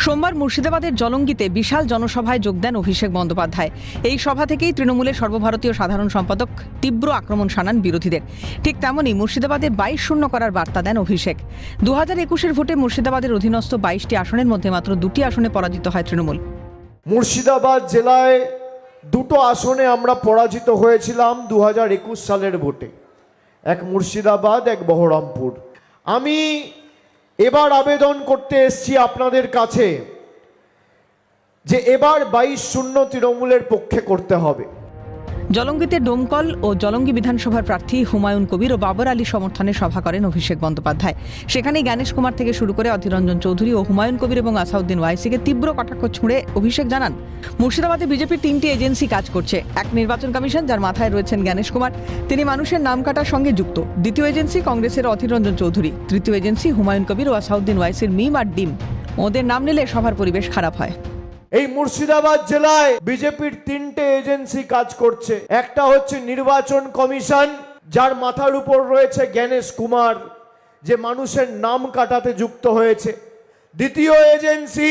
সোমবার মুর্শিদাবাদের জলঙ্গিতে বিশাল জনসভায় যোগ দেন অভিষেক বন্দ্যোপাধ্যায়। এই সভা থেকেই তৃণমূলের সর্বভারতীয় সাধারণ সম্পাদক তীব্র আক্রমণ শানান বিরোধীদের। ঠিক তেমনই মুর্শিদাবাদে 22-0 করার বার্তা দেন অভিষেক। 2021-এর ভোটে মুর্শিদাবাদের অধীনস্থ 22টি আসনের মধ্যে মাত্র 2টি আসনে পরাজিত হয় তৃণমূল। মুর্শিদাবাদ জেলায় 2টো আসনে আমরা পরাজিত হয়েছিলাম 2021 সালের ভোটে, এক মুর্শিদাবাদ, এক বহরমপুর। আমি এবার আবেদন করতে এসেছি আপনাদের কাছে যে এবার 22-0 তৃণমূলের পক্ষে করতে হবে। জলঙ্গিতে ডোমকল ও জলঙ্গি বিধানসভার প্রার্থী হুমায়ুন কবির ও বাবর আলী সমর্থনে সভা করেন অভিষেক বন্দ্যোপাধ্যায়। সেখানে গণেশ কুমার থেকে শুরু করে অধীর রঞ্জন চৌধুরী ও হুমায়ুন কবির এবং আসাউদ্দিন ওয়াইসিকে তীব্র কটাক্ষ ছুঁড়ে অভিষেক জানান, মুর্শিদাবাদে বিজেপির 3টি এজেন্সি কাজ করছে। এক নির্বাচন কমিশন, যার মাথায় রয়েছেন গণেশ কুমার, তিনি মানুষের নাম কাটার সঙ্গে যুক্ত। দ্বিতীয় এজেন্সি কংগ্রেসের অধীর রঞ্জন চৌধুরী। তৃতীয় এজেন্সি হুমায়ুন কবির ও আসাউদ্দিন ওয়াইসির মিম আর ডিম। ওদের নাম নিলে সভার পরিবেশ খারাপ হয়। এই মুর্শিদাবাদ জেলায় বিজেপির 3টে এজেন্সি কাজ করছে। একটা হচ্ছে নির্বাচন কমিশন, যার মাথার উপর রয়েছে গণেশ কুমার, যে মানুষের নাম কাটাতে যুক্ত হয়েছে। দ্বিতীয় এজেন্সি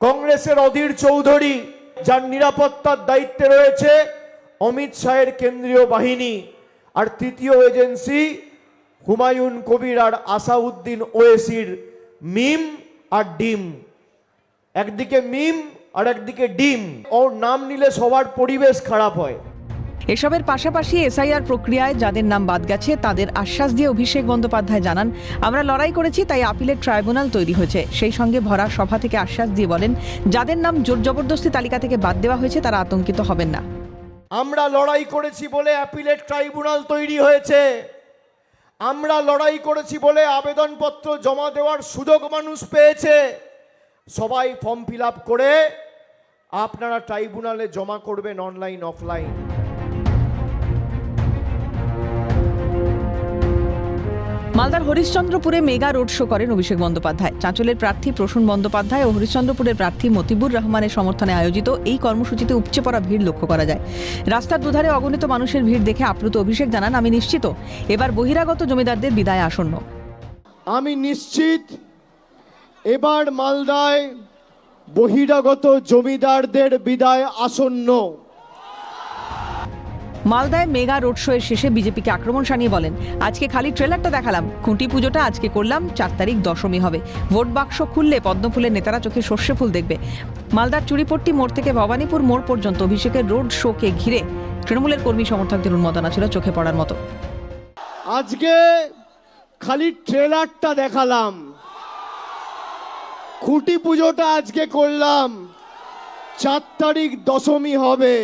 কংগ্রেসের অধীর চৌধুরী, যার নিরাপত্তার দায়িত্বে রয়েছে অমিত শাহের কেন্দ্রীয় বাহিনী। আর তৃতীয় এজেন্সি হুমায়ুন কবির আর আসাউদ্দিন ওয়েসির মিম আর ডিম। একদিকে মিম আর একদিকে ডিম। ওর নাম নিলে সবার পরিবেশ খারাপ হয়। এসবের পাশাপাশি এসআইআর প্রক্রিয়ায় যাদের নাম বাদ গেছে তাদের আশ্বাস দিয়ে অভিষেক বন্দ্যোপাধ্যায় জানান, আমরা লড়াই করেছি, তাই আপিলের ট্রাইব্যুনাল তৈরি হয়েছে। সেই সঙ্গে ভরা সভা থেকে আশ্বাস দিয়ে বলেন, যাদের নাম জোর জবরদস্তি তালিকা থেকে বাদ দেওয়া হয়েছে তারা আতঙ্কিত হবেন না। আমরা লড়াই করেছি বলে অ্যাপিলেট ট্রাইব্যুনাল তৈরি হয়েছে। আমরা লড়াই করেছি বলে আবেদনপত্র জমা দেওয়ার সুযোগ মানুষ পেয়েছে। সবাই ফর্ম ফিল আপ করে আপনারা ট্রাইব্যুনালে জমা করবেন, অনলাইন অফলাইন। মালদার হরিশ্চন্দ্রপুরে মেগা রোড শো করেন অভিষেক বন্দ্যোপাধ্যায়। চাঁচলের প্রার্থী প্রসূন বন্দ্যোপাধ্যায় ও হরিশ্চন্দ্রপুরের প্রার্থী মতিবুর রহমানের সমর্থনে আয়োজিত এই কর্মসূচিতে উপচে পড়া ভিড় লক্ষ্য করা যায়। রাস্তার দুধারে অগণিত মানুষের ভিড় দেখে আপ্লুত অভিষেক জানান, আমি নিশ্চিত এবার বহিরাগত জমিদারদের বিদায় আসন্ন। আমি নিশ্চিত এবার মালদায় বহিরাগত জমিদারদের বিদায় আসন্ন। মালদায় মেগা রোড শো এর শেষে বিজেপিকে আক্রমণ শানিয়ে বলেন, আজকে খালি ট্রেলারটা দেখালাম, খুঁটি পুজোটা আজকে করলাম, 4 তারিখ দশমী হবে। ভোট বাক্স খুললে পদ্মফুলের নেতারা চোখে সর্ষে ফুল দেখবে। মালদার চুরিপট্টি মোড় থেকে ভবানীপুর মোড় পর্যন্ত অভিষেকের রোড শোকে ঘিরে তৃণমূলের কর্মী সমর্থকদের উন্মাদনা ছিল চোখে পড়ার মতো। আজকে খালি ট্রেলারটা দেখালাম, খুঁটি পুজোটা আজকে করলাম, 4 তারিখ দশমী হবে।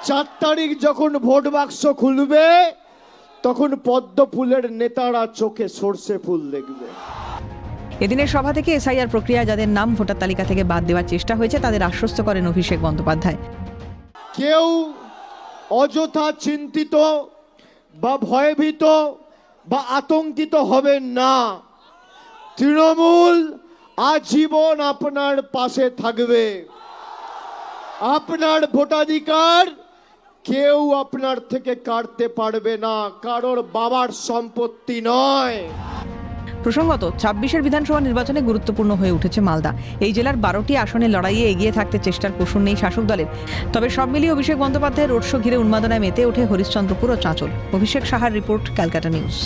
4 তারিখ যখন ভোট বাক্স খুলবে তখন পদ্ম ফুলের নেতারা চোখে সর্ষে ফুল দেখবে। এদিনের সভা থেকে এসআইআর প্রক্রিয়ায় যাদের নাম ভোটার তালিকা থেকে বাদ দেওয়ার চেষ্টা হয়েছে তাদের আশ্বস্ত করেন অভিষেক বন্দ্যোপাধ্যায়। কেউ অযথা চিন্তিত বা ভয়ভীত বা আতঙ্কিত হবেন না। তৃণমূল আজীবন আপনার পাশে থাকবে। আপনার ভোটাধিকার কেউ আপনার থেকে কাটতে পারবে না, কারোর বাবার সম্পত্তি নয়। প্রসঙ্গত 26-এর বিধানসভা নির্বাচনে গুরুত্বপূর্ণ হয়ে উঠেছে মালদা। এই জেলার 12টি আসনে লড়াইয়ে এগিয়ে থাকতে চেষ্টার কসুর নেই শাসক দলের। তবে সব মিলিয়ে অভিষেক বন্দ্যোপাধ্যায়ের রোড শো ঘিরে উন্মাদনায় মেতে ওঠে হরিশ্চন্দ্রপুর ও চাঁচল। অভিষেক সাহার রিপোর্ট, ক্যালকাটা নিউজ।